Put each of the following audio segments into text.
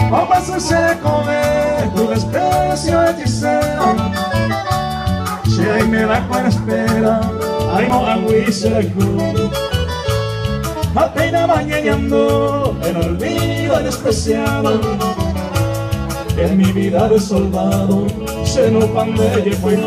como sucede con tu desprecio hechicero. Si ahí me da con espera, ay no aguiseco. Apenas bañando el olvido despreciado. En mi vida de soldado se no pandelle fue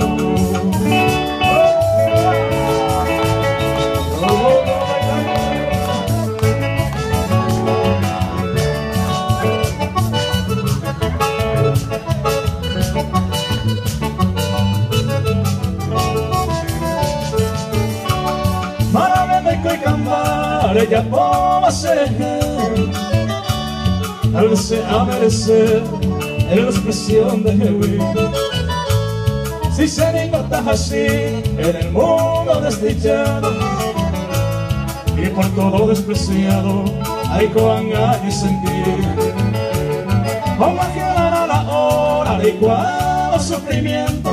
ella puede ser al desear merecer en la expresión de Jehová. Si se encuentras así en el mundo desdichado y por todo despreciado, hay con y sentir como a la hora de igual sufrimiento,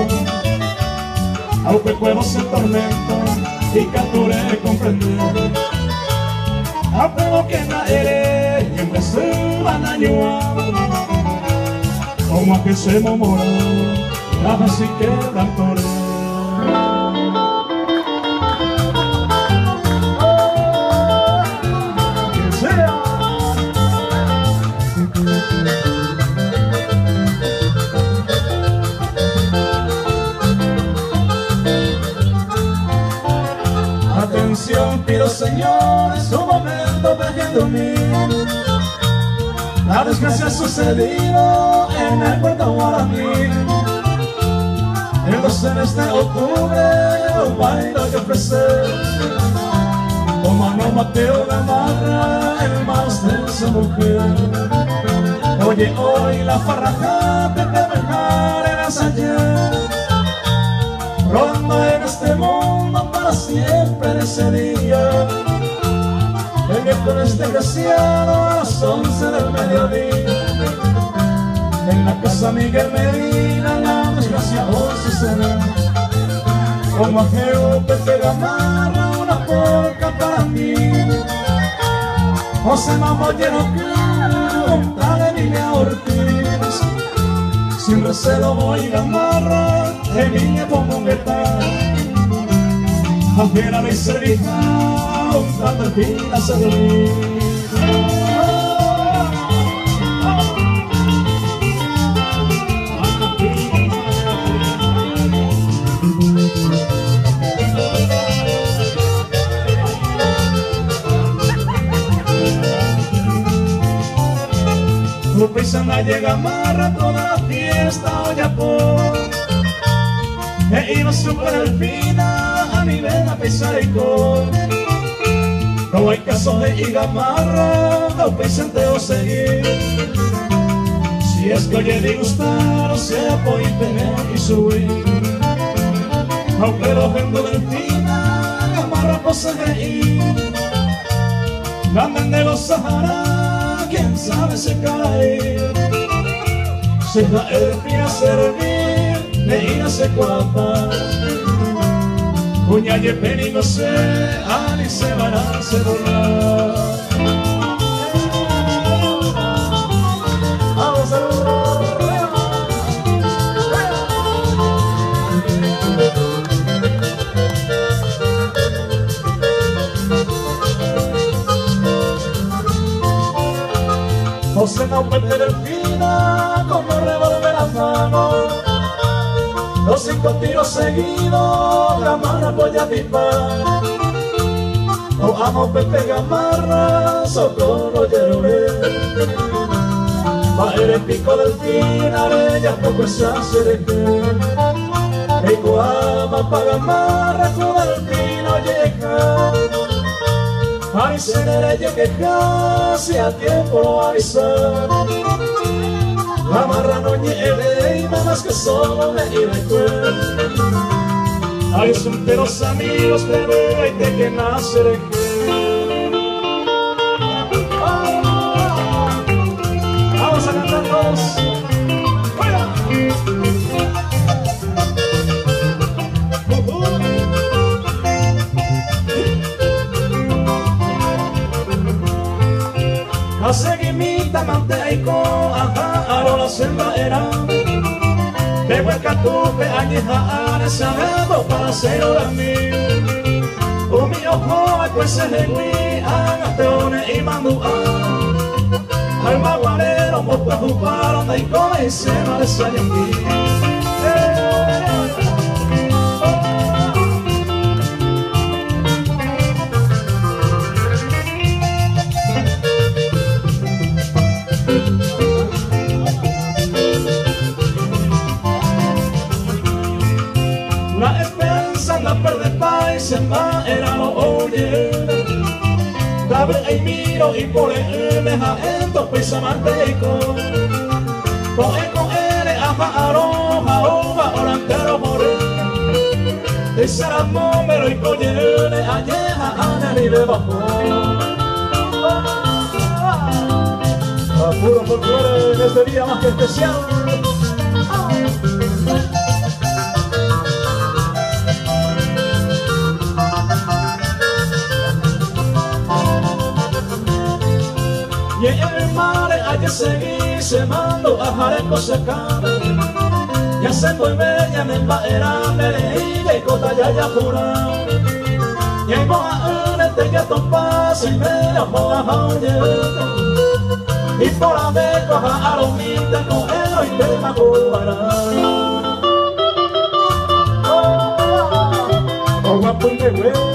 aunque puedo ser tormento y capturé comprender. Apego que naeré y en vez de un año como a que se momoró nada así que cantoré. Quien sea atención pido señores un momento pequeño mío. La desgracia ha sucedido en el puerto Guaraní. El 12 de octubre un baile que ofrecer como a no Mateo Gamarra, el más de esa mujer. Oye hoy la farraja que te dejarás ayer, rodando en este mundo para siempre en ese día. El miércoles desgraciado a las 11 del mediodía, en la casa Miguel Medina la desgracia hoy sucede. Como a Geo Pepe Gamarra una polca para mí, José Mamollero Claro, dale Emilia Ortiz. Sin recelo voy Gamarra, Emilia como un guitarra. Aunque la miseria tanto el fin a servir. Lupizana llega amarra toda la fiesta Oyapó. E iba super el fina a nivel a pesar y con. No hay caso de Igamarra, no presente seguir. Si es que oye disgustar, o sea, por tener y subir. Aunque los vengo del final, Gamarra posee ir. Gamen de los Sahara, quién sabe se cae. Se da el fin a servir, de ir a se cuapa. Cuña y peni no sé, ali se van a celular. Vamos a José no puede delfina como revolver la mano. Los 5 tiros seguidos, Gamarra apoya pipa. O amo Pepe Gamarra, socorro Yeruré. Va el pico del final, ya poco se hace de que. Iguama pa' Gamarra, con el pino llega. Ay, se le llegue casi a tiempo lo avisar. Gamarra no nieve y más que solo me recuerdo. Hay solteros amigos de veinte que nace de vamos a cantar todos. Hace seguimita manteiko aro la selva era de hueca tupe añeja anesado para ser orami umi ojo pues se legui agateone y mandua al maguarero mopa juparon daiko y se no les ayundi la esperanza la perde país se va era lo oye dame y miro y por él deja esto pisa manteico con él aja aroja ova orantero more de saramo me lo y coyene añeja anani de bajo a puro folclore en este día más que especial. Y el mar ayer seguí semando a jareco secano ya se fue bella en el baera me leí y cota ya ya pura y hay moja en el teña topas y media moja jaoyeta y por la beco a aromita con el y te magobará oh guapo y me